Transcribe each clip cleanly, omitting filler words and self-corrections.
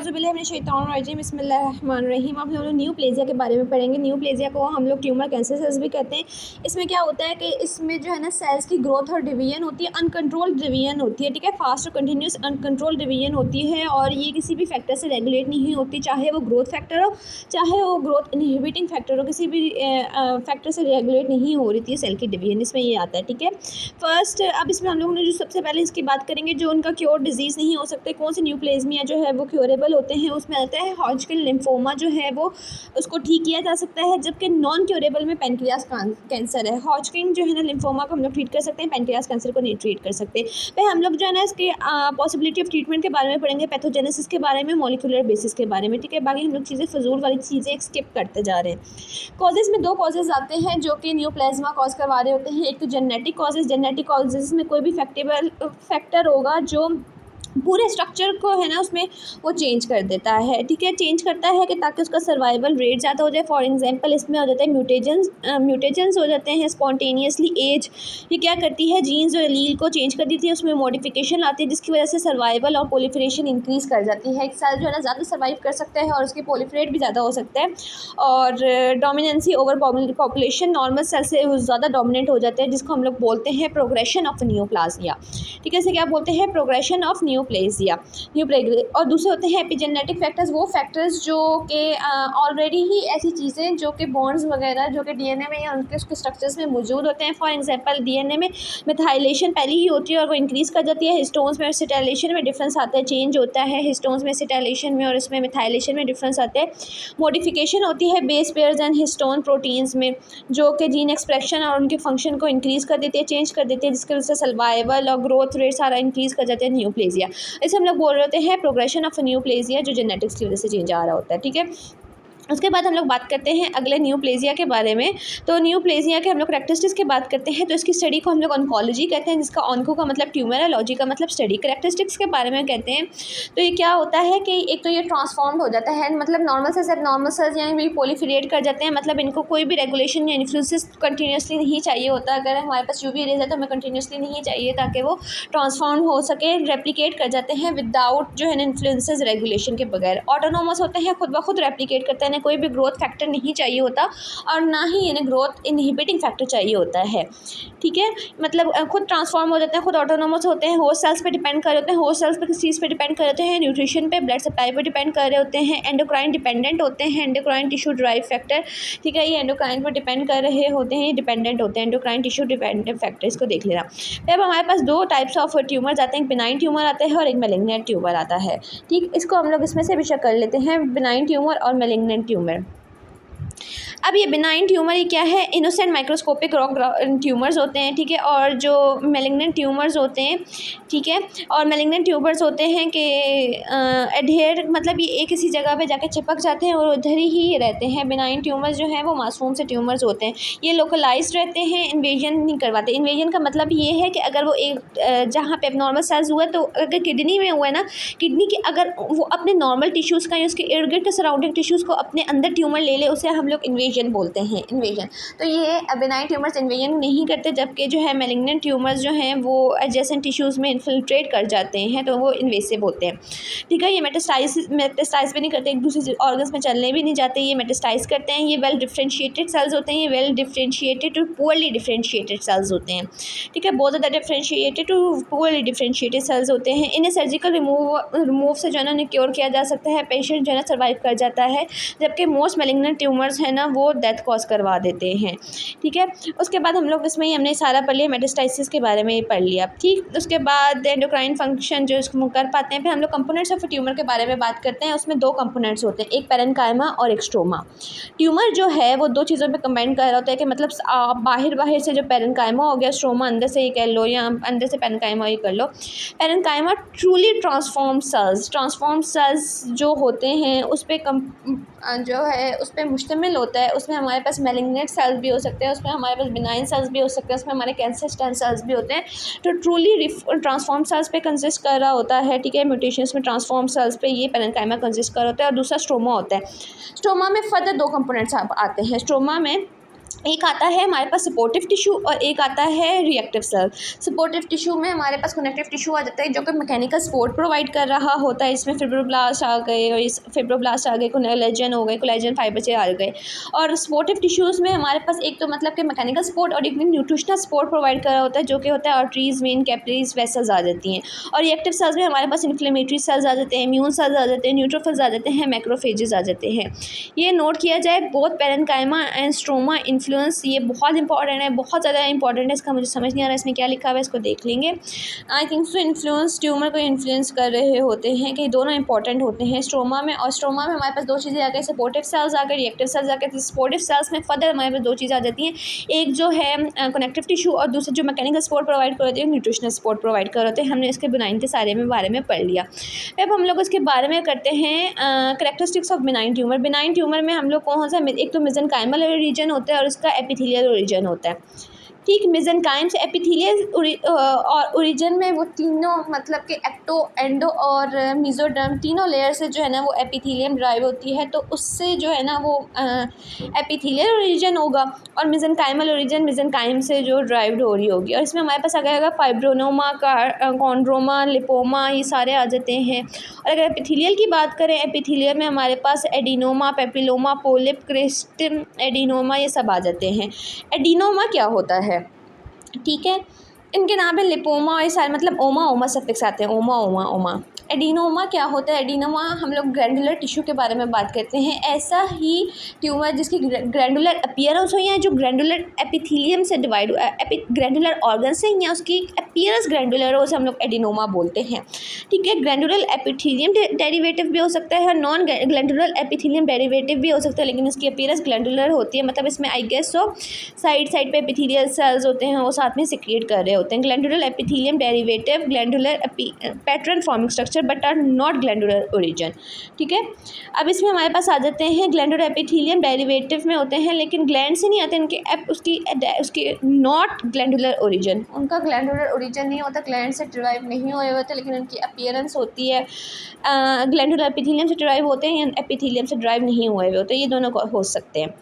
औज़ुबिल्लाहि बिस्मिल्लाहिर्रहमानिर्रहीम। अब हम लोग न्यूप्लेज़िया के बारे में पढ़ेंगे। न्यूप्लेज़िया को हम लोग ट्यूमर कैंसर सेल्स भी कहते हैं। इसमें क्या होता है कि इसमें जो है ना सेल्स की ग्रोथ और डिवीजन होती है, अनकंट्रोल्ड डिवीजन होती है, ठीक है। फास्ट और कंटिन्यूस अनकंट्रोल्ड डिवीजन होती है और ये किसी भी फैक्टर से रेगुलेट नहीं होती, चाहे वो ग्रोथ फैक्टर हो, चाहे वो ग्रोथ इनहिबिटिंग फैक्टर हो, किसी भी फैक्टर से रेगुलेट नहीं हो रही थी सेल की डिवीजन, इसमें ये आता है, ठीक है। फर्स्ट अब इसमें हम लोगों ने जो सबसे पहले इसकी बात करेंगे, जो उनका क्योर डिजीज़ नहीं हो सकते, कौन से न्यूप्लेज़िया जो है वो क्योरेबल होते हैं, उसमें आता है हॉजकिन लिम्फोमा जो है वो उसको ठीक किया जा सकता है, जबकि नॉन क्योरेबल में पैनक्रियास कैंसर है। हॉजकिन जो है ना लिम्फोमा को हम लोग ट्रीट कर सकते हैं, पैनक्रियास कैंसर को नहीं ट्रीट कर सकते। फिर हम लोग जो है ना इसके पॉसिबिलिटी ऑफ ट्रीटमेंट के बारे में पढ़ेंगे, पैथोजेनेसिस के बारे में, मॉलिक्यूलर बेसिस के बारे में, ठीक है। बाकी हम लोग चीज़ें फजूल वाली चीज़ें स्किप करते जा रहे हैं। कॉजेज़ में दो कॉजेज़ आते हैं जो कि न्यूप्लाज्मा कॉज करवा रहे होते हैं। एक तो जेनेटिक कॉजेज़, जेनेटिक कॉजेज़ में कोई भी फैक्टर होगा जो पूरे स्ट्रक्चर को है ना उसमें वो चेंज कर देता है, ठीक है। चेंज करता है कि ताकि उसका सर्वाइवल रेट ज़्यादा हो जाए। फॉर एग्जांपल इसमें हो जाता है म्यूटेशंस हो जाते हैं स्पॉन्टेनियसली। एज ये क्या करती है, जीन्स और एलील को चेंज कर देती है, उसमें मॉडिफिकेशन आती है जिसकी वजह से सर्वाइवल और प्रोलिफरेशन इंक्रीज़ कर जाती है। एक सेल जो है ना ज़्यादा सर्वाइव कर सकता है और उसकी प्रोलिफरेट भी ज़्यादा हो सकता है और dominancy over population normal cell से ज़्यादा डोमिनेंट हो जाता है, जिसको हम लोग बोलते हैं प्रोग्रेशन ऑफ न्यूप्लाज़िया, ठीक है। इसे क्या बोलते हैं, प्रोग्रेशन ऑफ न्यूप्लेज़िया। और दूसरे होते हैं एपिजेनेटिक फैक्टर्स, वो फैक्टर्स जो कि ऑलरेडी ही ऐसी चीज़ें जो कि बॉन्ड्स वगैरह जो कि डीएनए में या उनके उसके स्ट्रक्चर्स में मौजूद होते हैं। फॉर एग्जांपल डीएनए में मिथाइलेशन पहले ही होती है और वो इंक्रीज़ कर जाती है। हिस्टोन्स में एसिटाइलेशन में डिफरेंस आता है, चेंज होता है हिस्टोन्स में एसिटाइलेशन में और इसमें मिथाइलेशन में डिफरेंस आता है। मॉडिफिकेशन होती है base pairs and histone proteins में, जो कि जीन एक्सप्रेशन और उनके फंक्शन को इंक्रीज़ कर देती है, चेंज कर देती है, जिसकी वजह से सर्वाइवल और ग्रोथ रेट सारा इंक्रीज़ कर जाते हैं न्यूप्लेज़िया। इसे हम लोग बोल रहे होते हैं प्रोग्रेशन ऑफ न्यूप्लेज़िया, जो जेनेटिक्स की वजह से चेंज आ रहा होता है, ठीक है। उसके बाद हम लोग बात करते हैं अगले न्यूप्लेज़िया के बारे में। तो न्यूप्लेज़िया के हम लोग कैरेक्टरिस्टिक्स की बात करते हैं, तो इसकी स्टडी को हम लोग ऑन्कोलॉजी कहते हैं, जिसका ऑन्को का मतलब ट्यूमर है, लॉजी का मतलब स्टडी। कैरेक्टरिस्टिक्स के बारे में कहते हैं तो ये क्या होता है कि एक तो ये ट्रांसफॉर्म्ड हो जाता है, मतलब नॉर्मल सेल्स एबनॉर्मल सेल्स यानी भी प्रोलिफरेट कर जाते हैं, मतलब इनको कोई भी रेगुलेशन या इन्फ्लुएंसेस कंटिन्यूसली नहीं चाहिए होता। अगर हमारे पास यूवी रेज है तो हमें कंटिन्यूसली नहीं चाहिए ताकि वो ट्रांसफॉर्म हो सके, रेप्लिकेट कर जाते हैं विदाउट जो है ना इन्फ्लुएंसेस रेगुलेशन के बगैर। ऑटोनोमस होते हैं, खुद ब खुद रेप्लिकेट करते हैं, कोई भी ग्रोथ फैक्टर नहीं चाहिए होता और ना ही इन्हें ग्रोथ इनहिबिटिंग फैक्टर चाहिए होता है, ठीक है। मतलब खुद ट्रांसफॉर्म हो जाते हैं, खुद ऑटोनोमस होते हैं, होस्ट सेल्स पे डिपेंड कर रहे होते हैं, होस्ट सेल्स पे किस चीज़ पे डिपेंड कर रहे हैं, न्यूट्रिशन पे, ब्लड सप्लाई पे डिपेंड कर रहे होते हैं, एंडोक्राइन डिपेंडेंट होते हैं, एंडोक्राइन टिश्यू ड्राइव फैक्टर, ठीक है। ये एंडोक्राइन पर डिपेंड कर रहे होते हैं, ये डिपेंडेंट होते हैं, एंडोक्राइन टिश्यू डिपेंडेंट फैक्टर, इसको देख लेना। अब हमारे पास दो टाइप्स ऑफ ट्यूमर्स आते हैं, एक बिनाइन ट्यूमर आता है और एक मैलिग्नेंट ट्यूमर आता है, ठीक। इसको हम लोग इसमें से भी चेक कर लेते हैं, बिनाइन ट्यूमर और मैलिग्नेंट ट्यूमर। अब ये बिनाइन ट्यूमर ये क्या है, इनोसेंट माइक्रोस्कोपिक रॉक ट्यूमर्स होते हैं, ठीक है। और जो मैलिग्नेंट ट्यूमर्स होते हैं, ठीक है, और मैलिग्नेंट ट्यूमर्स होते हैं कि एडहेयर, मतलब ये एक किसी जगह पे जाके चिपक जाते हैं और उधर ही रहते हैं। बिनाइन ट्यूमर्स जो हैं वो मासूम से ट्यूमर्स होते हैं, ये लोकलाइज्ड रहते हैं, इन्वेजन नहीं करवाते। इन्वेजन का मतलब ये है कि अगर वो एक जहाँ पे एबनॉर्मल सेल्स हुआ, तो अगर किडनी में हुआ है ना, किडनी के अगर वो अपने नॉर्मल टिश्यूज़ का या उसके इर्द गिर्द के सराउंडिंग टिश्यूज़ को अपने अंदर ट्यूमर ले ले, उसे हम लोग इन्वेजन बोलते हैं, इन्वेजन। तो ये बिनाइन ट्यूमर्स इन्वेजन नहीं करते, जबकि जो है मैलिग्नेंट ट्यूमर्स जो हैं वो एडजेसेंट टिश्यूज़ में इन्फिल्ट्रेट कर जाते हैं, तो वो इन्वेसिव होते हैं, ठीक है। ये मेटास्टाइज भी नहीं करते, एक दूसरे ऑर्गन्स में चलने भी नहीं जाते, ये मेटास्टाइज करते हैं। ये वेल डिफ्रेंशिएटेड सेल्स होते हैं, ये well differentiated to poorly differentiated cells होते हैं, ठीक है। बहुत ज़्यादा differentiated to poorly differentiated cells होते हैं। इन्हें सर्जिकल रिमूव से जो है ना क्योर किया जा सकता है, पेशेंट जो है ना सर्वाइव कर जाता है, जबकि मोस्ट मैलिग्नेंट ट्यूमर्स है ना वो डेथ कॉज करवा देते हैं, ठीक है। उसके बाद हम लोग इसमें ही हमने सारा पढ़ लिया, मेटास्टाइसिस के बारे में पढ़ लिया, ठीक। उसके बाद एंडोक्राइन फंक्शन जो इसको कर पाते हैं। फिर हम लोग कंपोनेंट्स ऑफ ट्यूमर के बारे में बात करते हैं, उसमें दो कंपोनेंट्स होते हैं, एक पेरेन्काइमा और एक स्ट्रोमा। ट्यूमर जो है वो दो चीज़ों पे कंबाइन कर रहा होता है कि मतलब बाहर से जो पेरेन्काइमा हो गया, स्ट्रोमा अंदर से ये कह लो या अंदर से पेरेन्काइमा ये कर लो। पेरेन्काइमा ट्रूली ट्रांसफॉर्म सेल्स जो होते हैं उस पर जो है उस पर मुश्तमिल होता है। उसमें हमारे पास मैलिग्नेंट सेल्स भी हो सकते हैं, उसमें हमारे पास बिनाइन सेल्स भी हो सकते हैं, उसमें हमारे कैंसर स्टेम सेल्स भी होते हैं। तो ट्रूली ट्रांसफॉर्म सेल्स पे कंसिस्ट कर रहा होता है, ठीक है। म्यूटेशंस में ट्रांसफॉर्म सेल्स पे ये पेरेन्काइमा कंसिस्ट कर रहा होता है। और दूसरा स्ट्रोमा होता है। स्ट्रोमा में फर्दर दो कंपोनेंट्स आते हैं। स्ट्रोमा में एक आता है हमारे पास सपोर्टिव टिश्यू और एक आता है रिएक्टिव सेल। सपोर्टिव टिश्यू में हमारे पास कनेक्टिव टिश्यू आ जाता है जो कि मैकेनिकल सपोर्ट प्रोवाइड कर रहा होता है। इसमें फिब्रोब्लास्ट आ गए, और इस फिब्रोब्लास्ट आ गए, कोलेजन हो गए, कोलेजन फाइबर से आ गए। और सपोर्टिव टिश्यूज़ में हमारे पास एक तो मतलब कि मैकेनिकल सपोर्ट और एक न्यूट्रिशनल सपोर्ट प्रोवाइड कर रहा होता है जो कि होता है आर्टरीज, वेन, कैपिलरीज, वेसल्स आ जाती हैं। और रिएक्टिव सेल्स में हमारे पास इन्फ्लेमेटरी सेल्स आ जाते हैं, इम्यून सेल्स आ जाते हैं, न्यूट्रोफिल्स आ जाते हैं, मैक्रोफेजेस आ जाते हैं। ये नोट किया जाए, both parenchyma and stroma influence, ये बहुत इंपॉर्टेंट है, बहुत ज़्यादा इंपॉर्टेंट है। इसका मुझे समझ नहीं आ रहा है इसमें क्या लिखा हुआ है, इसको देख लेंगे। I think so influence tumour को इन्फ्लुएंस कर रहे होते हैं कि दोनों इंपॉर्टेंट होते हैं स्ट्रोमा में। और स्ट्रोमा में हमारे पास दो चीज़ें आ गई, सपोर्टिव सेल्स आ गए, रिएक्टिव सेल्स आ गए। सपोर्टिव सेल्स में फर्दर हमारे पास दो चीज़ें आ जाती हैं, एक जो है कनेक्टिव टिश्यू और दूसरा जो मैकेनिकल सपोर्ट प्रोवाइड कर होते हैं, न्यूट्रिशनल सपोर्ट प्रोवाइड कर होते हैं। हमने इसके बिनाइन के बारे में पढ़ लिया। अब हम लोग इसके बारे में करते हैं characteristics of benign tumour. Benign tumour में हम लोग कौन सा, एक तो मेसेनकाइमल रीजन होता है और इसका एपिथेलियल रीजन होता है। ठीक, मेसेनकाइम से एपिथेलियल और ओरिजिन में वो तीनों मतलब कि एक्टो, एंडो और मेसोडर्म तीनों लेयर से जो है ना वो एपिथेलियम ड्राइव होती है, तो उससे जो है ना वो एपिथेलियल ओरिजिन होगा। और मेसेनकाइमल ओरिजिन मेसेनकाइम से जो ड्राइव्ड हो रही होगी। और इसमें हमारे पास आ जाएगा फाइब्रोनोमा, कॉन्ड्रोमा, लिपोमा, ये सारे आ जाते हैं। और अगर एपिथेलियल की बात करें, एपिथेलियल में हमारे पास एडिनोमा, पेपिलोमा, पोलिप, क्रिस्टम एडिनोमा, ये सब आ जाते हैं। एडिनोमा क्या होता है, ठीक है, इनके नाम है लिपोमा और ये सारे मतलब ओमा सफिक्स आते हैं, ओमा। एडिनोमा क्या होता है, एडिनोमा हम लोग ग्रैंडुलर टिश्यू के बारे में बात करते हैं। ऐसा ही ट्यूमर जिसकी ग्रैंडुलर अपीयरेंस हो या जो ग्रैंडुलर एपिथेलियम से डिवाइड ग्रैंडुलर ऑर्गन से या उसकी अपीयरेंस ग्रैंडुलर हो, उसे हम लोग एडिनोमा बोलते हैं। ठीक है, ग्रैंडुलर एपिथेलियम डेरिवेटिव भी हो सकता है और नॉन ग्लैंडुलर एपिथेलियम डेरिवेटिव भी हो सकता है, लेकिन इसकी अपीयरेंस ग्लैंडुलर होती है। मतलब इसमें आई गेस सो साइड पे एपिथेलियल सेल्स होते हैं, वो साथ में सिक्रिएट कर रहे होते हैं। Glandular epithelium derivative glandular pattern forming structure but are not glandular origin. ठीक है, अब इसमें हमारे पास आ जाते हैं ग्लैंडुलर एपिथेलियम डेरिवेटिव में होते हैं, लेकिन ग्लैंड से नहीं आते उनके उसकी नॉट ग्लैंडुलर ओरिजिन, उनका ग्लैंडुलर ओरिजिन नहीं होता, ग्लैंड से डिराइव नहीं हुए होते, लेकिन उनकी अपीयरेंस होती है ग्लैंडुलर एपिथेलियम से डिराइव होते हैं या एपिथेलियम से डिराइव नहीं हुए होते, ये दोनों हो सकते हैं।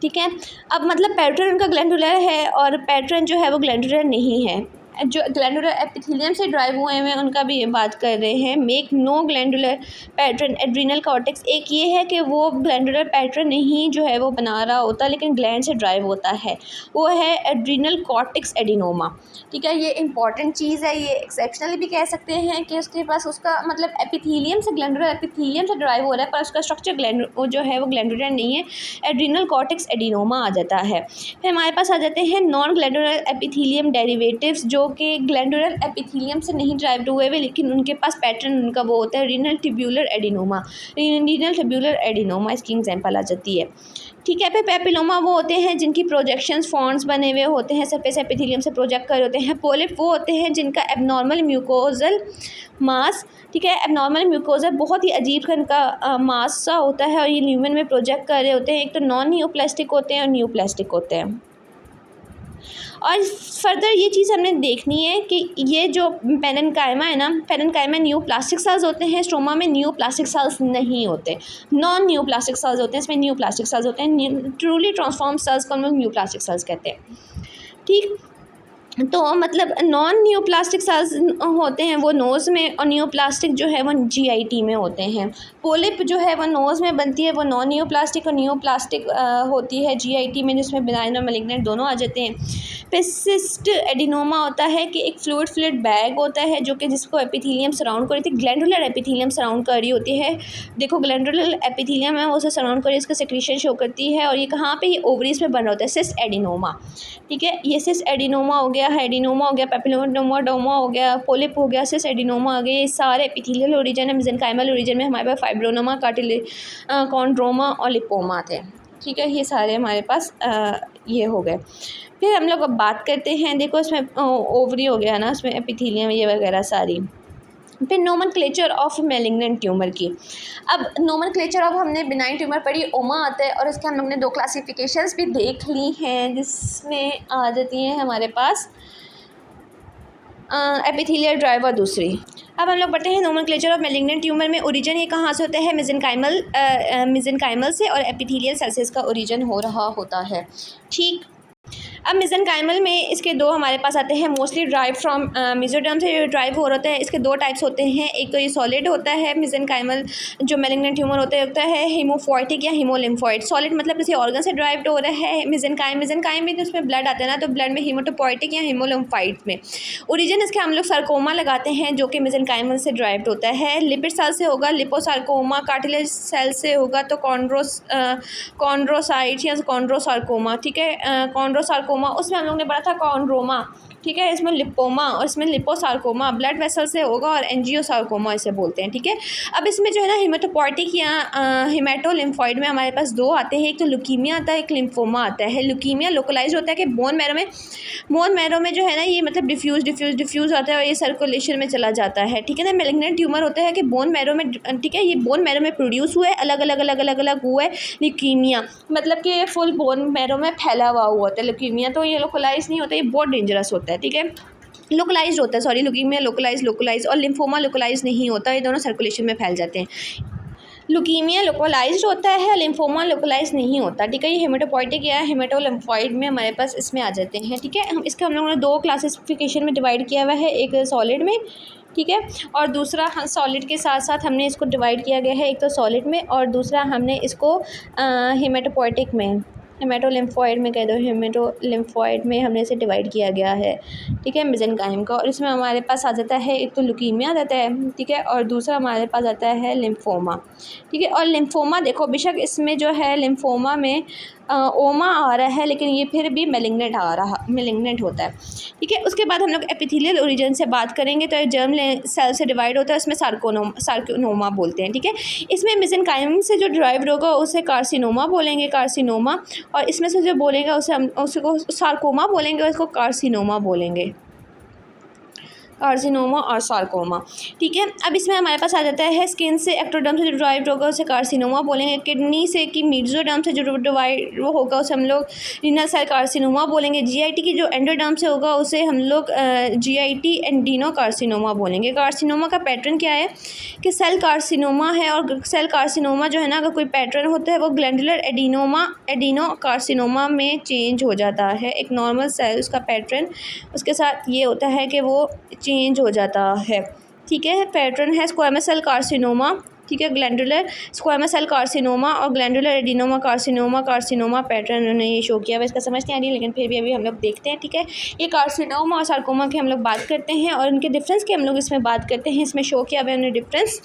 ठीक है, अब मतलब पैटर्न उनका ग्लैंडुलर है और पैटर्न जो है वो ग्लैंडुलर नहीं है। जो ग्लैंडुलर एपिथेलियम से ड्राइव हुए हैं उनका भी ये बात कर रहे हैं। Make no glandular pattern adrenal cortex, एक ये है कि वो ग्लैंडुलर पैटर्न नहीं जो है वो बना रहा होता, लेकिन ग्लैंड से ड्राइव होता है, वो है एड्रीनल कॉर्टेक्स एडिनोमा। ठीक है, ये इंपॉर्टेंट चीज़ है, ये एक्सेप्शनली भी कह सकते हैं कि उसके पास उसका मतलब एपिथेलियम से ग्लैंडुलर एपिथेलियम से ड्राइव हो रहा है, पर उसका स्ट्रक्चर जो है वो ग्लैंडुलर नहीं है, एड्रीनल कॉर्टेक्स एडिनोमा आ जाता है। फिर हमारे पास आ जाते हैं नॉन ग्लैंडुलर एपिथेलियम डेरिवेटिव्स, जो कि ग्लैंडुलर एपिथेलियम से नहीं ड्राइव्ड हुए हुए, लेकिन उनके पास पैटर्न उनका वो होता है renal tubular adenoma. Renal tubular adenoma इसकी एग्जांपल आ जाती है। ठीक है, फिर पेपिलोमा वो होते हैं जिनकी प्रोजेक्शंस फॉन्ड्स बने हुए होते हैं, सरफेस एपिथेलियम से प्रोजेक्ट कर होते हैं। पोलिप वो होते हैं जिनका एबनॉर्मल म्यूकोजल मास, ठीक है, एबनॉर्मल म्यूकोजल बहुत ही अजीब का मास सा होता है और ये ल्यूमन में प्रोजेक्ट कर रहे होते हैं। एक तो नॉन न्यूप्लास्टिक होते हैं और न्यूप्लास्टिक होते हैं। और फर्दर ये चीज़ हमने देखनी है कि ये जो पेरेन्काइमा है ना, पेरेन्काइमा न्यू प्लास्टिक सेल्स होते हैं, स्ट्रोमा में न्यू प्लास्टिक सेल्स नहीं होते, नॉन न्यू प्लास्टिक सेल्स होते हैं, इसमें न्यू प्लास्टिक सेल्स होते हैं। ट्रूली ट्रांसफॉर्म सेल्स को हम लोग न्यू प्लास्टिक सेल्स कहते हैं। ठीक, तो मतलब नॉन न्यू प्लास्टिक सेल्स होते हैं वो नोज़ में, और न्यू प्लास्टिक जो है वो जीआईटी में होते हैं। पोलिप जो है वो नोज़ में बनती है, वो नॉन न्यू प्लास्टिक, और न्यू प्लास्टिक होती है जीआईटी में, जिसमें बिनाइन और मैलिग्नेंट दोनों आ जाते हैं। फिर सिस्ट एडिनोमा होता है कि एक फ्लूइड बैग होता है जो कि जिसको एपिथेलियम सराउंड कर रही थी, ग्लैंडुलर एपिथेलियम सराउंड कर रही होती है। देखो ग्लैंडुलर एपिथेलियम है वो उसे सराउंड कर रही है, इसका सेक्रीशन शो करती है, और ये कहाँ पे, ये ओवरीज में बन रहा होता है, सिस्ट एडिनोमा। ठीक है, ये सिस्ट एडिनोमा हो गया, एडिनोमा हो गया, पेपिलोमा डोमा हो गया, पोलिप हो गया, सिस्ट एडिनोमा आ गया, ये सारे एपिथेलियल ओरिजिन है। मेसेनकाइमल ओरिजिन में हमारे पास फाइब्रोनोमा, कॉन्ड्रोमा और लिपोमा थे। ठीक है, ये सारे हमारे पास ये हो गए। फिर हम लोग अब बात करते हैं, देखो इसमें ओवरी हो गया ना, उसमें एपिथेलियम ये वगैरह सारी। फिर नोमेनक्लेचर ऑफ मैलिग्नेंट ट्यूमर की। अब नोमेनक्लेचर ऑफ हमने बिनाइन ट्यूमर पढ़ी, ओमा आता है, और इसके हम लोग ने दो क्लासिफिकेशंस भी देख ली हैं, जिसमें आ जाती हैं हमारे पास एपिथेलियल ड्राइव और दूसरी। अब हम लोग पढ़ते हैं नोमेनक्लेचर ऑफ मैलिग्नेंट ट्यूमर में ओरिजिन ये कहाँ से होता है, मेसेनकाइमल से, और एपिथेलियल सेल से इसका ओरिजिन हो रहा होता है। ठीक, अब मेसेनकाइमल में इसके दो हमारे पास आते हैं, मोस्टली ड्राइव फ्रॉम मेसोडर्म से जो ड्राइव हो रहा है। इसके दो टाइप्स होते हैं, एक तो ये सॉलिड होता है मेसेनकाइमल जो मैलिग्नेंट ट्यूमर होता है हीमोफोइटिक या हीमोलिम्फोइड। सॉलिड मतलब किसी ऑर्गन से ड्राइव्ड हो रहा है। मेसेनकाइम में तो उसमें ब्लड आता है ना, तो ब्लड में हीमोटोपोइटिक या हीमोलिम्फाइड में। ओरिजिन इसके हम लोग सार्कोमा लगाते हैं जो कि मेसेनकाइमल से ड्राइव्ड होता है। लिपिड सेल से होगा लिपोसार्कोमा, कार्टिलेज सेल से होगा तो कॉन्ड्रोसाइट या कॉन्ड्रोसार्कोमा। ठीक है, कॉन्ड्रोसार्कोमा उसमें हम लोग ने पढ़ा था कॉन्ड्रोमा। ठीक है, इसमें लिपोमा और इसमें लिपोसार्कोमा ब्लड वेसल से होगा, और एंजियोसार्कोमा इसे बोलते हैं। ठीक है, अब इसमें जो है ना हीमेटोपोइटिक या हीमेटोलिम्फॉइड में हमारे पास दो आते हैं, एक तो ल्यूकीमिया आता है, एक लिम्फोमा आता है। ल्यूकीमिया लोकलाइज होता है कि बोन मैरो में जो है ना ये मतलब डिफ्यूज़ आता है और ये सर्कुलेशन में चला जाता है। ठीक है ना, मैलिग्नेंट ट्यूमर होता है कि बोन मैरो में, ठीक है, ये बोन मैरो में प्रोड्यूस हुआ है, अलग अलग हुआ है। ल्यूकीमिया मतलब कि ये फुल बोन मैरो में फैला हुआ होता है। ल्यूकीमिया तो ये लोकलाइज नहीं होता, ये बहुत डेंजरस होता है। ठीक है, लोकलाइज्ड होता है, सॉरी, ल्यूकीमिया लोकलाइज और लिम्फोमा लोकलाइज नहीं होता, ये दोनों सर्कुलेशन में फैल जाते हैं। ल्यूकीमिया लोकलाइज्ड होता है, लिम्फोमा लोकलाइज नहीं होता। ठीक है, ये हेमेटोपोइटिक या हेमेटोलिम्फॉइड में हमारे पास इसमें आ जाते हैं। ठीक है, हम लोगों ने दो क्लासिफिकेशन में डिवाइड किया हुआ है, एक सॉलिड में, ठीक है, और दूसरा सॉलिड के साथ साथ हमने इसको डिवाइड किया गया है, एक तो सॉलिड में और दूसरा हमने इसको हेमेटोपोइटिक में, हेमेटोलिम्फॉइड में कह दो, हेमेटोलिम्फॉइड में हमने इसे डिवाइड किया गया है। ठीक है, मेसेनकाइम का, और इसमें हमारे पास आ जाता है एक तो ल्यूकीमिया आ जाता है, ठीक है, और दूसरा हमारे पास आता है लिम्फोमा। ठीक है, और लिम्फोमा देखो बेशक इसमें जो है लिम्फोमा में ओमा आ रहा है, लेकिन ये फिर भी मैलिग्नेंट होता है। ठीक है, उसके बाद हम लोग एपिथेलियल ओरिजिन से बात करेंगे, तो जर्म सेल से डिवाइड होता है, उसमें सार्कोनोमा बोलते हैं। ठीक है, इसमें मेसेनकाइम से जो डिराइव्ड होगा उसे कार्सिनोमा बोलेंगे, कार्सिनोमा, और इसमें से जो बोलेगा उसे हम उसको सार्कोमा बोलेंगे और इसको कार्सिनोमा बोलेंगे, कार्सिनोमा और सार्कोमा। ठीक है, अब इसमें हमारे पास आ जाता है स्किन से एक्टोडर्म से जो डिराइव्ड होगा उसे कार्सिनोमा बोलेंगे। किडनी से कि मेसोडर्म से जो डिवाइड होगा उसे हम लोग रीनल सेल कार्सिनोमा बोलेंगे। जीआईटी की जो एंडोडर्म से होगा उसे हम लोग जीआईटी एंडीनो कार्सिनोमा बोलेंगे। कार्सिनोमा का पैटर्न क्या है कि सेल कार्सिनोमा है, और सेल कार्सिनोमा जो है ना, अगर कोई पैटर्न होता है वो ग्लैंडुलर एडिनो कार्सिनोमा में चेंज हो जाता है। एक नॉर्मल सेल उसका पैटर्न उसके साथ ये होता है कि वो चेंज हो जाता है। ठीक है, पैटर्न है स्क्वामस सेल कार्सिनोमा, ठीक है, ग्लैंडुलर स्क्वामस सेल कार्सिनोमा और ग्लैंडुलर एडिनोमा कार्सिनोमा पैटर्न उन्होंने ये शो किया हुआ। इसका समझ नहीं आ रही, लेकिन फिर भी अभी हम लोग देखते हैं। ठीक है, ये कार्सिनोमा और सार्कोमा की हम लोग बात करते हैं और उनके डिफरेंस की हम लोग इसमें बात करते हैं। इसमें शो किया हुआ है उन्होंने difference.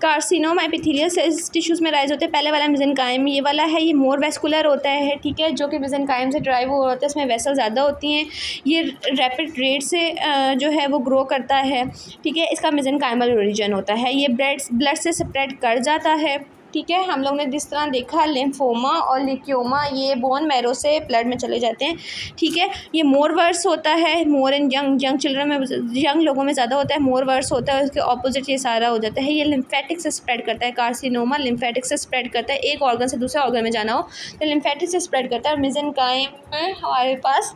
Carcinoma epithelial cells tissues में राइज होते हैं। पहले वाला मेसेनकाइम ये वाला है, ये मोर वेस्कुलर होता है। ठीक है, जो कि मेसेनकाइम से ड्राइव हो होता है, इसमें वेसल ज़्यादा होती हैं, ये रैपिड रेट से जो है वो ग्रो करता है। ठीक है, इसका मेसेनकाइमल ओरिजिन होता है, ये ब्लड से स्प्रेड कर जाता है। ठीक है, हम लोग ने जिस तरह देखा लिम्फोमा और ल्यूकियोमा ये बोन मैरो से ब्लड में चले जाते हैं। ठीक है, ये मोर वर्स होता है, मोर इन यंग चिल्ड्रन में, यंग लोगों में ज़्यादा होता है, मोर वर्स होता है, उसके ऑपोजिट ये सारा हो जाता है। ये लिम्फेटिक से स्प्रेड करता है, कार्सिनोमा लिम्फेटिक से स्प्रेड करता है, एक ऑर्गन से दूसरे ऑर्गन में जाना हो तो लिम्फेटिक से स्प्रेड करता है। और मेसेनकाइम में हमारे पास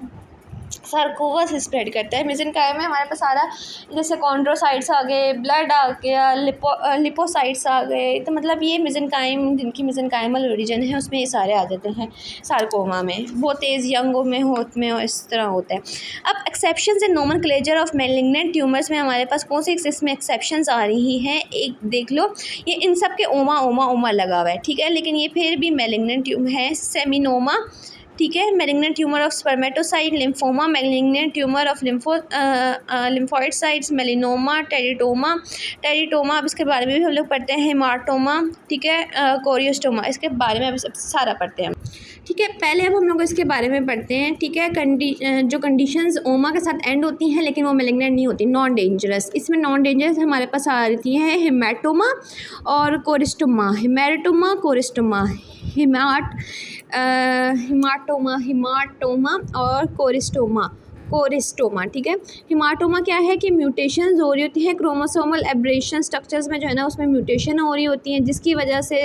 सार्कोमा से स्प्रेड करता है। मेसेनकाइम में हमारे पास सारा जैसे कॉन्ड्रोसाइट्स आ गए, ब्लड आ गया, लिपोसाइट्स आ गए, तो मतलब ये मेसेनकाइम जिनकी मेसेनकाइमल ओरिजिन है उसमें ये सारे आ जाते हैं सार्कोमा में, बहुत तेज़ यंग में और इस तरह होता है। अब exceptions in nomenclature of malignant tumours में हमारे पास कौन सी इसमें एक्सेप्शंस आ रही हैं, एक देख लो। ये इन सब के ओमा लगा हुआ है, ठीक है, लेकिन ये फिर भी मैलिग्नेंट ट्यूमर है। सेमिनोमा, ठीक है, malignant tumour of spermatocyte, lymphoma, malignant tumour of lymphoid sites, melanoma, teratoma, अब इसके बारे में भी हम लोग पढ़ते हैं, हेमाटोमा, ठीक है, कोरियोस्टोमा, इसके बारे में अब सारा पढ़ते हैं। ठीक है, पहले अब हम लोग इसके बारे में पढ़ते हैं। ठीक है, जो कंडीशंस ओमा के साथ एंड होती हैं लेकिन वो मैलिग्नेंट नहीं होती, नॉन डेंजरस, इसमें नॉन डेंजरस हमारे पास आ रही हैं हेमाटोमा और कोरिस्टोमा, हेमेटोमा, कोरिस्टोमा, हिमाटोमा और कोरिस्टोमा। कोरिस्टोमा, ठीक है। हेमाटोमा क्या है कि म्यूटेशंस हो रही होती हैं क्रोमोसोमल एब्रेशन स्ट्रक्चर्स में, जो है ना उसमें म्यूटेशन हो रही होती हैं, जिसकी वजह से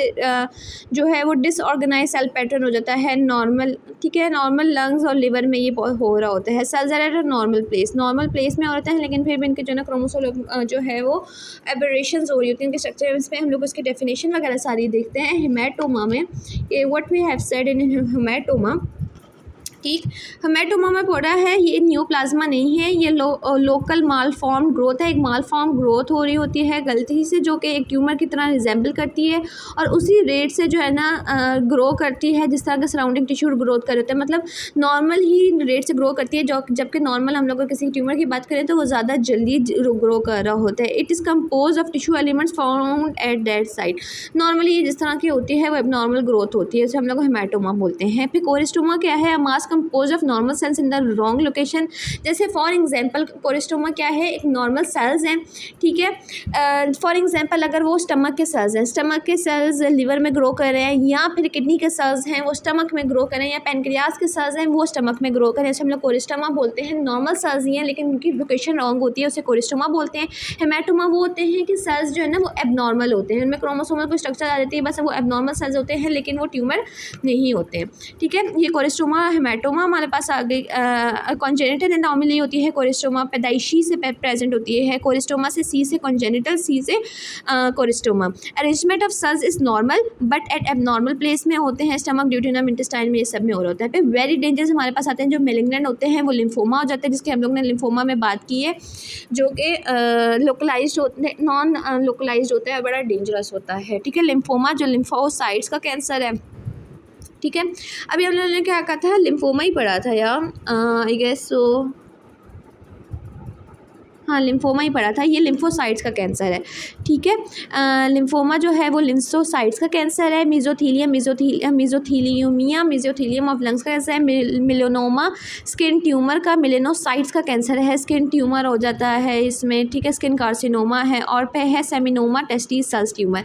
जो है वो डिसऑर्गेनाइज सेल पैटर्न हो जाता है नॉर्मल, ठीक है। नॉर्मल लंग्स और लिवर में ये हो रहा होता है। Cells are at a normal place में होता है, लेकिन फिर भी इनके जो है ना क्रोमोसोम जो है वो एबरेशंस हो रही होती हैं इनके स्ट्रक्चर। इस पर हम लोग उसकी डेफिनेशन वगैरह सारी देखते हैं हेमाटोमा में। What we have said in haematoma, ठीक। हेमाटोमा में पड़ा है, ये न्यूप्लाज्मा नहीं है, ये लोकल मालफॉर्म ग्रोथ है। एक मालफॉर्म ग्रोथ हो रही होती है गलती से, जो कि एक ट्यूमर की तरह रिजेंबल करती है और उसी रेट से जो है ना ग्रो करती है जिस तरह का सराउंडिंग टिश्यू ग्रोथ कर होता है। मतलब नॉर्मल ही रेट से ग्रो करती है, जबकि नॉर्मल हम लोग किसी ट्यूमर की बात करें तो वो ज़्यादा जल्दी ग्रो कर रहा होता है। It is compose of tissue elements found at that side. Normally जिस तरह की होती है वो एबनॉर्मल ग्रोथ होती है, उसे हम लोग हेमाटोमा बोलते हैं। फिर कोरिस्टोमा क्या है, mass compose of normal cells in the wrong location. जैसे फॉर एग्जांपल कोरिस्टोमा क्या है, एक नॉर्मल सेल्स हैं, ठीक है। फॉर एग्जांपल अगर वो स्टमक के सेल्स हैं, स्टमक के सेल्स लिवर में ग्रो कर रहे हैं, या फिर किडनी के सेल्स हैं वो स्टमक में ग्रो करें, या पैनक्रियास के सेल्स हैं वो स्टमक में ग्रो करें, इसे हम लोग कोरिस्टोमा बोलते हैं। नॉर्मल सेल्स ही हैं लेकिन उनकी लोकेशन रॉन्ग होती है, उसे कोरिस्टोमा बोलते हैं। हेमाटोमा वो होते हैं कि सेल्स जो है ना वो एबनॉर्मल होते हैं, उनमें क्रोमोसोमल कोई स्ट्रक्चर आ जाती है, बस वो एबनॉर्मल सेल्स होते हैं लेकिन वो ट्यूमर नहीं होते हैं, ठीक है। ये कोरिस्टोमा हेमाटोमा हमारे पास आ गई। कॉन्जेनिटल एनोमली होती है कोरिस्टोमा, पैदाइशी से प्रेजेंट होती है कोरिस्टोमा से, सी से कॉन्जेनिटल, सी से choristoma. Arrangement of cells is normal but at abnormal place में होते हैं, स्टमक, ड्यूटेनम, इंटेस्टाइन में, ये सब में हो रहा होता है। फिर वेरी डेंजरस हमारे पास आते हैं जो मेलिग्नेंट होते हैं, वो लिम्फोमा हो जाते हैं, जिसके हम लोग ने लिम्फोमा में बात की है, जो कि लोकलाइज्ड होते हैं, नॉन लोकलाइज्ड होता है, बड़ा डेंजरस होता है, ठीक है। लिम्फोमा जो लिम्फोसाइट्स का कैंसर है, ठीक है। अभी हम लोगों ने क्या कहा था, लिम्फोमा ही पढ़ा था यार, आई गेस सो, हाँ लिम्फोमा ही पढ़ा था। ये लिम्फोसाइट्स का कैंसर है, ठीक है। लिम्फोमा जो है वो लिम्फोसाइट्स का कैंसर है। मिजोथीलियम ऑफ लंग्स का कैंसर है। मिलेनोमा स्किन ट्यूमर का, मिलेनोसाइट्स का कैंसर है, स्किन ट्यूमर हो जाता है इसमें, ठीक है। स्किन कार्सिनोमा है, और पे है सेमिनोमा टेस्टिस सेल्स ट्यूमर,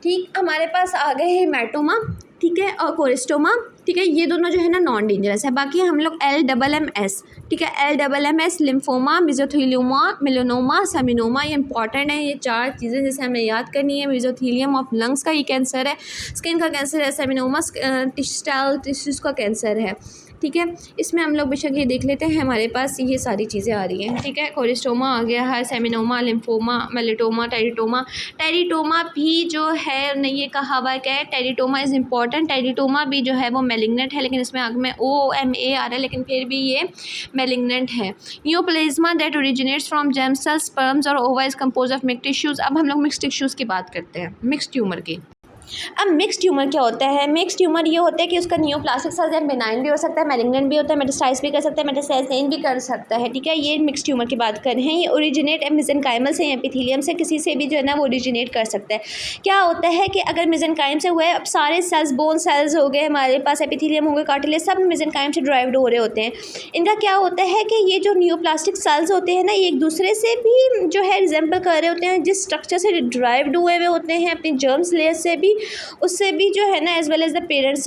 ठीक। हमारे पास आ गए हेमाटोमा, ठीक है, और कोरिस्टोमा, ठीक है। ये दोनों जो है ना नॉन डेंजरस है। बाकी हम लोग LMMS, ठीक है, LMMS लिम्फोमा, मिजोथीलियोमा, मेलानोमा, सेमिनोमा, ये इंपॉर्टेंट है। ये 4 चीज़ें जैसे हमें याद करनी है। मिजोथीलियम ऑफ लंग्स का ये कैंसर है, स्किन का कैंसर है, सेमिनोमा टिश्यूज़ का कैंसर है, ठीक है। इसमें हम लोग बेशक ये देख लेते हैं, हमारे पास ये सारी चीज़ें आ रही हैं, ठीक है। कोरिस्टोमा आ गया है, सेमिनोमा, लिम्फोमा, मेलेटोमा, टेरिटोमा भी जो है ने ये कहा हुआ है क्या है, टेरिटोमा इज़ इम्पॉर्टेंट। टेरिटोमा भी जो है वो मेलिग्नेंट है, लेकिन इसमें आगे में OMA आ रहा है, लेकिन फिर भी ये मेलिग्नेंट है। Neoplasma that originates from germ cells, sperms और ova is compose of mixed tissues. अब हम लोग मिक्स्ड टिश्यूज़ की बात करते हैं, मिक्स्ड ट्यूमर की। अब मिक्स ट्यूमर क्या होता है, मिक्स ट्यूमर ये होता है कि उसका न्यूप्लास्टिक सेल्स या बेनाइन भी हो सकता है, मैलिग्नेंट भी होता है, मेटास्टाइज भी कर सकता है, मेटास्टाइज भी कर सकता है, ठीक है। ये मिक्स ट्यूमर की बात कर रहे हैं। ये ओरिजिनेट मेसेनकाइमल से, एपिथेलियम से, किसी से भी जो है ना वो ओरिजिनेट कर सकता है। क्या होता है कि अगर मेसेनकाइम से हुआ है, अब सारे सेल्स, बोन सेल्स हो गए हमारे पास, एपिथेलियम हो गए, कार्टिलेज, सब मेसेनकाइम से ड्राइव्ड हो रहे होते हैं। इनका क्या होता है कि ये जो न्यूप्लास्टिक सेल्स होते हैं ना, ये एक दूसरे से भी जो है रिजेंबल कर रहे होते हैं, जिस स्ट्रक्चर से ड्राइव्ड हुए हुए होते हैं अपनी जर्म्स लेयर से भी, उससे भी जो है ना, as well as the parent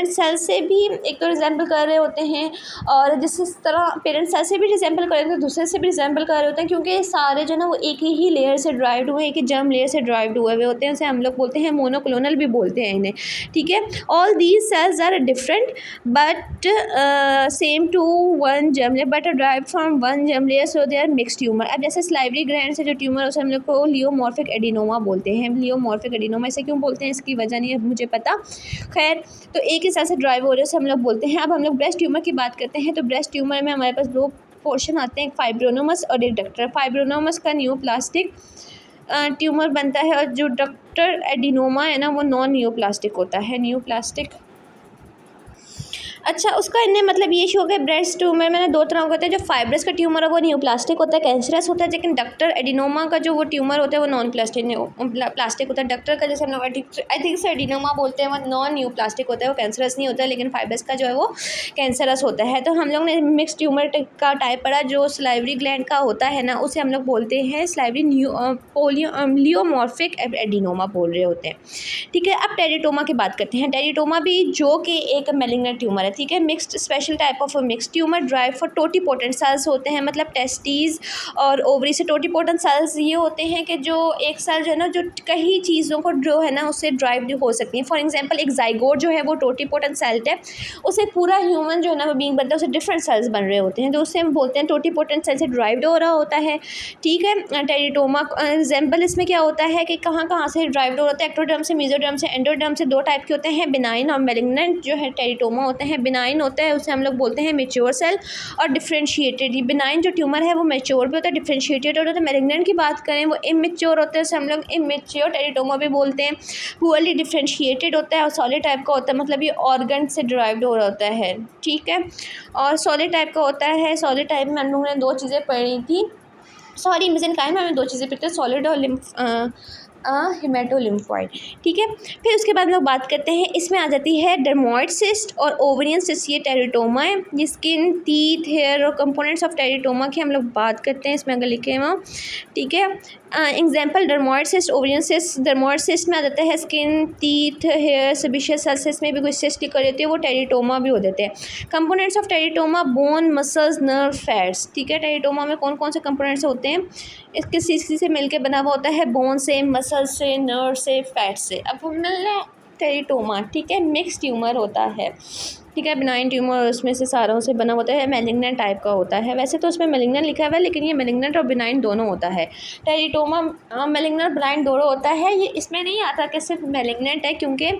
cells से भी एक तो रिजेंबल कर रहे होते हैं, और जिस तरह पेरेंट सेल से भी रिजेंबल कर रहे होते हैं, दूसरे से भी रिजेंबल कर रहे होते हैं, क्योंकि सारे जो ना वो एक ही लेयर से ड्राइव्ड हुए, एक ही जर्म लेयर से ड्राइव्ड हुए होते हैं। उसे हम लोग बोलते हैं मोनोक्लोनल भी बोलते हैं इन्हें, ठीक है। All these cells are different but same to one germ layer, but drive from one germ layer, so they are mixed tumour. अब जैसे स्लाइवरी ग्लैंड से जो ट्यूमर है उसे हम लोग को लियोमॉर्फिक एडिनोमा बोलते हैं। लियोमॉर्फिक एडिनोमा इसे क्यों बोलते हैं, इसकी वजह नहीं है मुझे पता, खैर। तो एक ही साथ से ड्राइव हो रहे हैं, हम लोग बोलते हैं। अब हम लोग ब्रेस्ट ट्यूमर की बात करते हैं। तो ब्रेस्ट ट्यूमर में हमारे पास 2 पोर्शन आते हैं, एक फाइब्रोनोमस और एक डक्टर। फाइब्रोनोमस का न्यूप्लास्टिक ट्यूमर बनता है, और जो डक्टर एडिनोमा है ना वो नॉन न्यूप्लास्टिक होता है, न्यूप्लास्टिक। अच्छा, उसका इन्हें मतलब ये शो है ब्रेस्ट ट्यूमर में 2 तरह के होते हैं। जो फाइब्रस का ट्यूमर है वो न्यूप्लास्टिक होता है, कैंसरस होता है, लेकिन डक्टर एडिनोमा का जो वो ट्यूमर होता है वो नॉन प्लास्टिक होता है। डक्टर का जैसे हम लोग आई थिंक से एडिनोमा बोलते हैं, वो नॉन न्यूप्लास्टिक होता है, वो कैंसरस नहीं होता है, लेकिन फाइब्रस का जो है वो कैंसरस होता है। तो हम लोग ने मिक्स ट्यूमर का टाइप पढ़ा, जो स्लाइवरी ग्लैंड का होता है ना, उसे हम लोग बोलते हैं स्लाइवरी लियोमॉर्फिक एडिनोमा बोल रहे होते हैं, ठीक है। अब टेरिटोमा की बात करते हैं। टेरिटोमा भी जो कि एक मेलिग्नेंट ट्यूमर है, ठीक है। Mixed special type of mixed tumour drive for totipotent cells होते हैं, मतलब टेस्टीज और ओवरी से टोटीपोटेंट सेल्स ये होते हैं कि जो एक सेल जो है ना जो कई चीज़ों को जो है ना उससे ड्राइव हो सकती है। फॉर एग्जांपल एक जाइगोट जो है वो टोटीपोटेंट सेल है, उसे पूरा ह्यूमन जो है ना वो बीइंग बनता है, उससे डिफरेंट सेल्स बन रहे होते हैं, तो उससे हम बोलते हैं टोटीपोटेंट सेल से ड्राइव्ड हो रहा होता है, ठीक है। टेरिटोमा एग्जाम्पल इसमें क्या होता है कि कहाँ से ड्राइव्ड हो रहा होता है, एक्टोडर्म से, मेसोडर्म से, एंडोडर्म से। दो टाइप के होते हैं, बिनाइन और मैलिग्नेंट जो है टेरिटोमा होते हैं। बिनाइन होता है उसे हम लोग बोलते हैं मेच्योर सेल, और डिफ्रेंशिएटेड, ये बिनाइन जो ट्यूमर है वो मेच्योर भी होता है, डिफ्रेंशिएटेड होता है। मैलिग्नेंट की बात करें वो इमेच्योर होता है, उसे हम लोग इमेच्योर टेरिटोमा भी बोलते हैं। पुअरली डिफ्रेंशिएटेड होता है और सॉलिड टाइप का होता है, मतलब ये ऑर्गन से ड्राइव्ड हो रहा होता है, ठीक है। और सॉलिड टाइप का होता है, सॉलिड टाइप में हम लोगों ने दो चीज़ें पढ़ी थी, सॉरी मेसेंकाइम में हमें दो चीज़ें पढ़ते हैं, सॉलिड और हेमेटोलिम्फॉइड, ठीक है। फिर उसके बाद हम लोग बात करते हैं, इसमें आ जाती है डर्मोइड सिस्ट और ओवेरियन सिस्ट, ये टेरिटोमा है। ये स्किन, टीथ, हेयर और कंपोनेंट्स ऑफ टेरिटोमा की हम लोग बात करते हैं, इसमें अगर लिखे हैं, ठीक है। Example dermoid cyst, ovarian cyst. Dermoid cyst में आ जाता है skin, teeth, hair, sebaceous cells में भी कोई सिस्ट निकल रहती है, वो टेरिटोमा भी हो जाते हैं। Components of teratoma, bone, muscles, nerve, fats, ठीक है। टेरिटोमा में कौन कौन से कंपोनेंट्स होते हैं, इसके किसी से मिलकर बना हुआ होता है, बोन से, मसल से, नर्व से, फैट से। अब हमने टेरिटोमा, ठीक है, मिक्स ट्यूमर होता है, ठीक है, बिनाइन ट्यूमर उसमें से सारों से बना होता है, मैलिग्नेंट टाइप का होता है। वैसे तो उसमें मैलिग्नेंट लिखा हुआ है, लेकिन ये मैलिग्नेंट और बिनाइन दोनों होता है। टेरिटोमा मैलिग्नेंट बिनाइन दोनों होता है, ये इसमें नहीं आता कि सिर्फ मैलिग्नेंट है, क्योंकि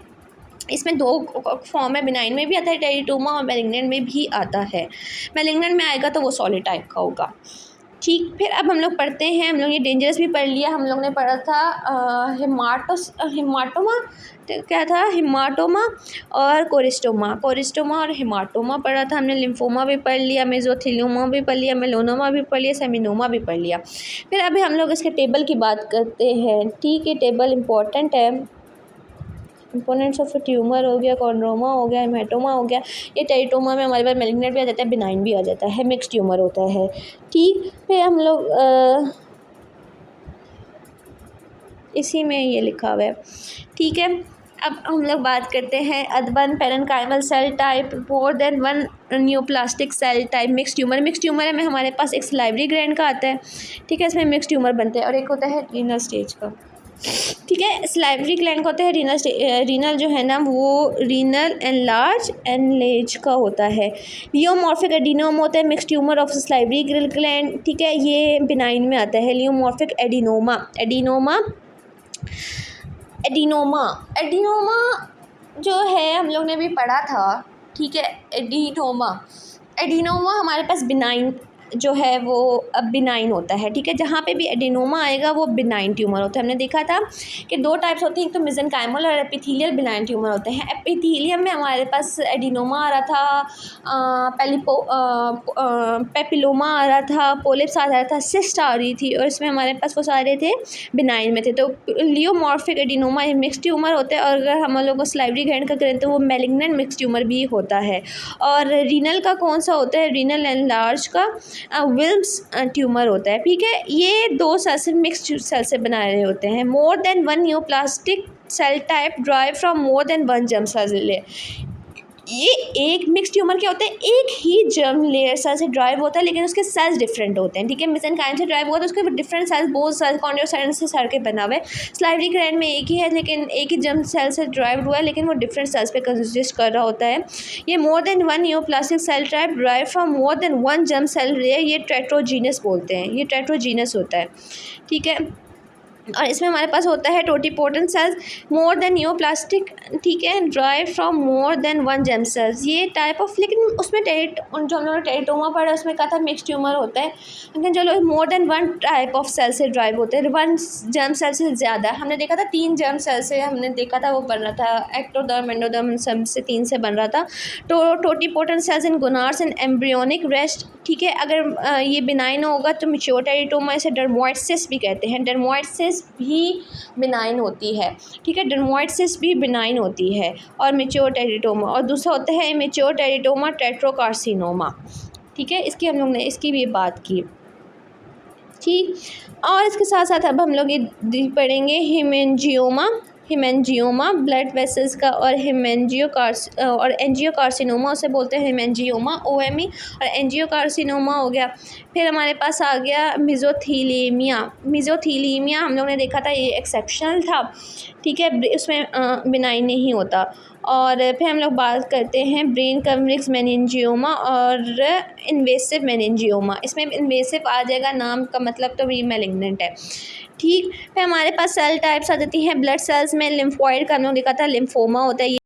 इसमें दो फॉर्म है, बिनाइन में भी आता है टेरिटोमा और मैलिग्नेंट में भी आता है। मैलिग्नेंट में आएगा तो वो सॉलिड टाइप का होगा, ठीक। फिर अब हम लोग पढ़ते हैं, हम लोग ये डेंजरस भी पढ़ लिया, हम लोग ने पढ़ा था हिमाटोमा, क्या था, हिमाटोमा और कोरिस्टोमा और हिमाटोमा पढ़ा था हमने। लिम्फोमा भी पढ़ लिया, मेसोथेलियोमा भी पढ़ लिया, मेलोनोमा भी पढ़ लिया, सेमिनोमा भी पढ़ लिया। फिर अभी हम लोग इसके टेबल की बात करते हैं, ठीक है। टेबल इंपॉर्टेंट है, कंपोनेंट्स ऑफ ट्यूमर हो गया, कॉन्ड्रोमा हो गया, हेमेटोमा हो गया। ये टेरिटोमा में हमारे पास मैलिग्नेंट भी आ जाता है, बिनाइन भी आ जाता है, मिक्स ट्यूमर होता है, ठीक। फिर हम लोग इसी में ये लिखा हुआ है, ठीक है। अब हम लोग बात करते हैं urban parenchymal cell type, more than one neoplastic cell type, mix tumour में हमारे पास एक सलाइवरी ग्लैंड का आता है, ठीक है, इसमें मिक्स ट्यूमर बनते हैं, और एक होता है रीनल स्टेज का, ठीक है। सलाइवरी ग्लैंड का होता है रीनल जो है ना वो रीनल एनलार्ज का होता है। लियोमॉर्फिक एडिनोमा होता है, mix tumour of salivary gland, ठीक है, ये बिनाइन में आता है। लियोमॉर्फिक एडिनोमा जो है हम लोग ने भी पढ़ा था, ठीक है। एडिनोमा हमारे पास बिनाइन जो है वो अब बिनाइन होता है, ठीक है। जहाँ पे भी एडिनोमा आएगा वो बिनाइन ट्यूमर होता है। हमने देखा था कि दो टाइप्स होती हैं, एक तो मेसेंकाइमल और एपिथेलियल बिनाइन ट्यूमर होते हैं। एपिथेलियम में हमारे पास एडिनोमा आ रहा था, पेपिलोमा आ रहा था, पोलिप्स आ रहा था, सिस्ट आ रही थी, और इसमें हमारे पास वो सारे थे बिनाइन में थे। तो लियोमॉर्फिक एडिनोमा ये मिक्स ट्यूमर होता है, और अगर हम लोग को सलाइवरी ग्लैंड का करें तो वो मैलिग्नेंट मिक्स ट्यूमर भी होता है। और रीनल का कौन सा होता है, रीनल एनलार्ज का विल्म्स ट्यूमर होता है, ठीक है। ये दो सेल से मिक्स्ड सेल से बना रहे होते हैं। More than one neoplastic cell type drive from more than one germ cell. ये एक मिक्स ट्यूमर क्या होता है, एक ही जर्म लेयर सेल से ड्राइव होता है, लेकिन उसके सेल्स डिफरेंट होते हैं, ठीक है। मेसेंकाइम से ड्राइव हुआ तो उसके डिफरेंट सेल्स, बोथ सेल्स कॉन्ड्रोसाइटोसिस से सर के बना हुआ है। सलाइवरी ग्लैंड में एक ही है, लेकिन एक ही जर्म सेल से ड्राइव हुआ है, लेकिन वो डिफरेंट सेल्स पे कंसिस्ट कर रहा होता है। ये more than one neoplastic cell type drive from more than one germ cell layer, ये टेट्रोजीनस बोलते हैं, ये टेट्रोजीनस होता है, ठीक है। और इसमें हमारे पास होता है totipotent cells, more than neoplastic, ठीक है, drive from more than one germ cells, ये टाइप ऑफ। लेकिन उसमें जो हम लोगों ने टेरिटोमा पढ़ा उसमें कहा था मिक्स ट्यूमर होता है, लेकिन चलो more than one type of cell से ड्राइव होते हैं, वन जर्म सेल से ज़्यादा। हमने देखा था 3 जर्म सेल से, हमने देखा था वो बन रहा था, एक्टोडर्म, एंडोडर्म, सब से 3 से बन रहा था। तो totipotent cells in gonads and embryonic rest, ठीक है। अगर ये बिनाइन होगा तो मैच्योर टेरिटोमा, इसे डर्मोइड सिस्ट भी कहते हैं। डर्मोइड सिस्ट भी बिनाइन होती है, ठीक है, डर्मोइड सिस्ट भी बिनाइन होती है। और मैच्योर टेरिटोमा, और दूसरा होता है इमेच्योर टेरिटोमा टेट्रोकार्सिनोमा, ठीक है। इसकी हम लोग ने इसकी भी बात की, ठीक। और इसके साथ साथ अब हम लोग ये पढ़ेंगे हेमेंजियोमा, हिमेंजियोमा ब्लड वेसल्स का, और और एंजियोकार्सिनोमा उसे बोलते हैं हिमेंजियोमा, ओएमई, और एंजियोकार्सिनोमा हो गया। फिर हमारे पास आ गया मिज़ोथीलियमिया। मिज़ोथीलियमिया हम लोग ने देखा था, ये एक्सेप्शनल था, ठीक है, उसमें बिनाइन नहीं होता। और फिर हम लोग बात करते हैं ब्रेन कवरिंग्स मेनिंजियोमा और इन्वेसिव मेनिंजियोमा। इसमें इन्वेसिव आ जाएगा, नाम का मतलब तो भी मैलिग्नेंट है, ठीक। फिर हमारे पास सेल टाइप्स आ जाती हैं ब्लड सेल्स में। लिम्फोइड का हम लोग देखा था लिम्फोमा होता है,